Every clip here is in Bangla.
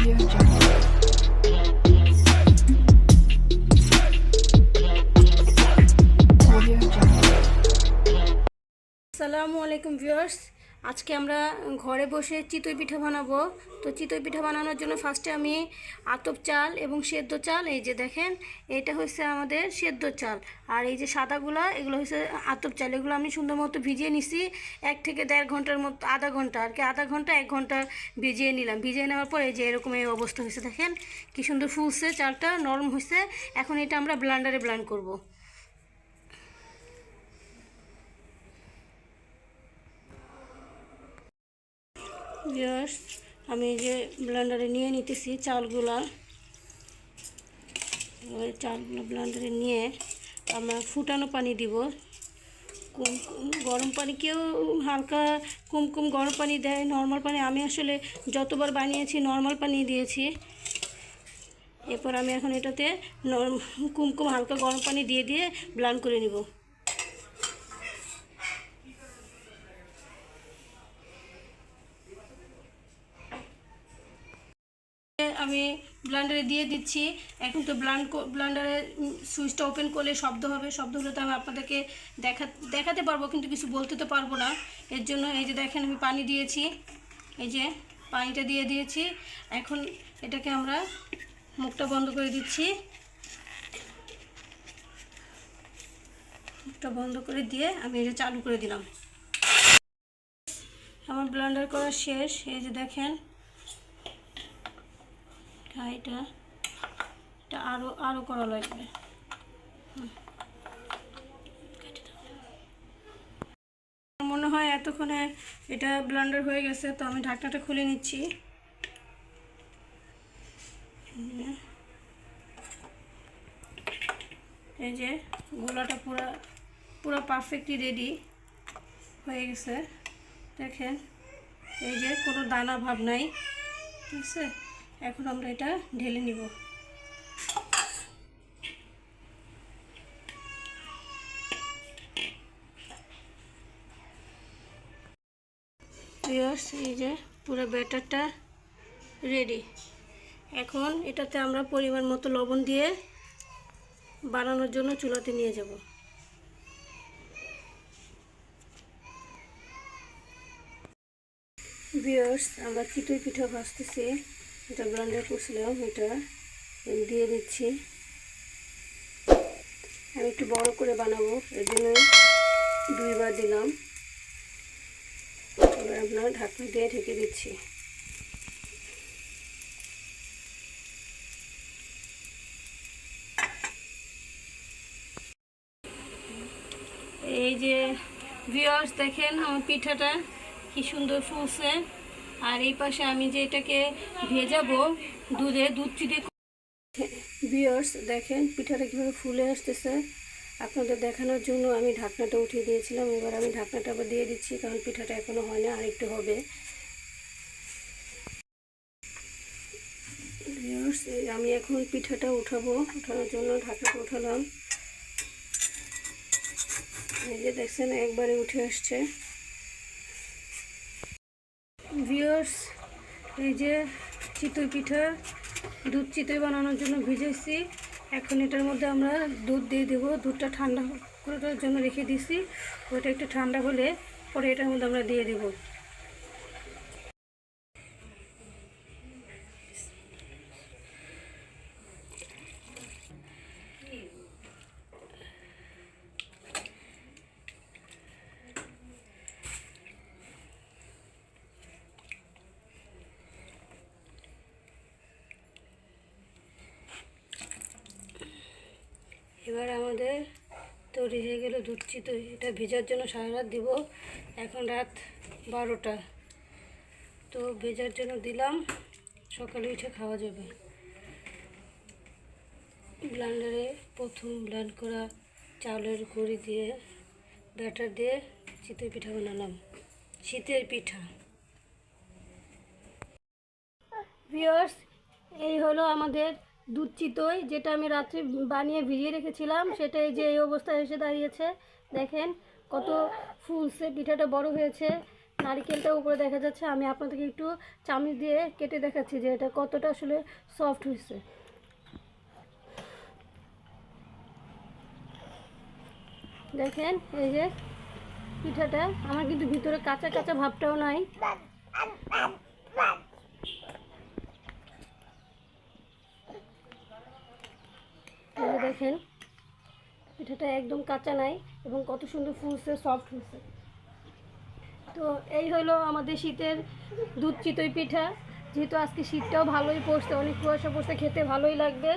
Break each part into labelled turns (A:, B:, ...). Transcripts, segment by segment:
A: আসসালামু আলাইকুম ভিউয়ার্স, আজকে আমরা ঘরে বসে চিতই পিঠা বানাবো। তো চিতই পিঠা বানানোর জন্য ফার্স্টে আমি আতপ চাল এবং সেদ্ধ চাল, এই যে দেখেন এটা হচ্ছে আমাদের সেদ্ধ চাল, আর এই যে সাদাগুলা এগুলো হচ্ছে আতপ চাল। এগুলো আমি সুন্দর মতো ভিজিয়ে নিছি 1 থেকে 1.5 ঘন্টার মতো, আধা ঘন্টা আর কি, আধা ঘন্টা 1 ঘন্টা ভিজিয়ে নিলাম। ভিজিয়ে নেওয়ার পর এই যে এরকম এই অবস্থা হয়েছে, দেখেন কি সুন্দর ফুলছে, চালটা নরম হয়েছে। এখন এটা আমরা ব্লেন্ডারে ব্লেন্ড করব। ভিউয়ার্স, আমি এই যে ব্লেন্ডারে নিয়ে নিতেছি চালগুলা। ওই চালগুলো ব্লেন্ডারে নিয়ে আমরা ফুটানো পানি দিব, গরম পানি, কেউ হালকা কুমকুম গরম পানি দেয়, নর্মাল পানি। আমি আসলে যতবার বানিয়েছি নর্মাল পানি দিয়েছি। এরপর আমি এখন এটাতে কুমকুম হালকা গরম পানি দিয়ে দিয়ে ব্লেন্ড করে নিব। আমি ব্লেন্ডারে দিয়ে দিচ্ছি। এখন তো ব্লেন্ডারের সুইচটা ওপেন করলে শব্দ হবে, শব্দ হলে তো আমি আপনাদেরকে দেখাতে পারবো, কিন্তু কিছু বলতে তো পারবো না। এর জন্য এই যে দেখেন আমি পানি দিয়েছি, এই যে পানিটা দিয়ে দিয়েছি। এখন এটাকে আমরা মুখটা বন্ধ করে দিচ্ছি। মুখটা বন্ধ করে দিয়ে আমি এটা চালু করে দিলাম। আমার ব্লেন্ডার করা শেষ। এই যে দেখেন এটা আরো করা লাগবে। মনে হয় এতক্ষণে এটা ব্লেন্ডার হয়ে গেছে, তো আমি ঢাকনাটা খুলে নিচ্ছি। এই যে গোলাটা পুরো পারফেক্টলি রেডি হয়ে গেছে, দেখেন এই যে কোনো দানা ভাব নাই, ঠিক আছে। এখন আমরা এটা ঢেলে নিব। এই যে পুরো ব্যাটারটা রেডি। এখন এটাতে আমরা পরিমাণ মতো লবণ দিয়ে বানানোর জন্য চুলাতে নিয়ে যাব। ভিউয়ার্স, আমরা চিতই পিঠা ভাজতেছি। এটা ব্লেন্ডার করছিলাম, এটা দিয়ে দিচ্ছি। আমি একটু বড় করে বানাবো, এর জন্য 2 বার দিলাম। এবার আপনার ঢাকনা দিয়ে ঢেকে দিচ্ছি। এই যে ভিউয়ার্স দেখেন আমার পিঠাটা কি সুন্দর ফুলছে। আর এই পাশে আমি যে এটাকে ভেজাবো দুধ চিটে। ভিউয়ার্স দেখেন পিঠাটা কীভাবে ফুলে আসতেছে। আপনাদের দেখানোর জন্য আমি ঢাকনাটা উঠিয়ে দিয়েছিলাম। এবার আমি ঢাকনাটা আবার দিয়ে দিচ্ছি, কারণ পিঠাটা এখনও হয় না, আর একটু হবে। ভিউয়ার্স, আমি এখন পিঠাটা ওঠানোর জন্য ঢাকনাটা উঠালাম। এই যে দেখছেন একবারে উঠে আসছে। ভিউয়ার্স, এই যে চিতই পিঠা দুধ চিতই বানানোর জন্য ভিজেছি। এখন এটার মধ্যে আমরা দুধ দিয়ে দেবো। দুধটা ঠান্ডা করার জন্য রেখে দিয়েছি, ওটা একটু ঠান্ডা হলে পরে এটার মধ্যে আমরা দিয়ে দেবো। এবার আমাদের তৈরি হয়ে গেল দুধ চিতই। এটা ভেজার জন্য সারা রাত দিব। এখন রাত 12টা, তো ভেজার জন্য দিলাম, সকালে উঠে খাওয়া যাবে। ব্লেন্ডারে প্রথম ব্লেন্ড করা চালের গুঁড়ি দিয়ে ব্যাটার দিয়ে চিতই পিঠা বানালাম, শীতের পিঠা। ভিউয়ার্স, এই হলো আমাদের দুধ চিতই, যেটা আমি রাত্রে বানিয়ে ভিজিয়ে রেখেছিলাম। সেটা এই যে এই অবস্থায় এসে দাঁড়িয়েছে, দেখেন কত ফুলছে, পিঠাটা বড় হয়েছে। নারকেলটা উপরে দেখা যাচ্ছে। আমি আপনাদেরকে একটু চামচ দিয়ে কেটে দেখাচ্ছি যে এটা কতটা আসলে সফট হয়েছে। দেখেন এই যে পিঠাটা, আমার কিন্তু ভিতরে কাঁচা কাঁচা ভাবটাও নাই। দেখেন পিঠাটা একদম কাঁচা নাই এবং কত সুন্দর ফুলছে, সফট হয়েছে। তো এই হলো আমাদের শীতের দুধ চিতই পিঠা। যেহেতু আজকে শীতটাও ভালোই পড়ছে, অনেক কুয়াশা পড়ছে, খেতে ভালোই লাগবে।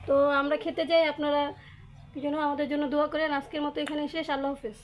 A: তো আমরা খেতে যাই, আপনারা যেন আমাদের জন্য দোয়া করেন। আজকের মতো এখানে শেষ। আল্লাহ হাফেজ।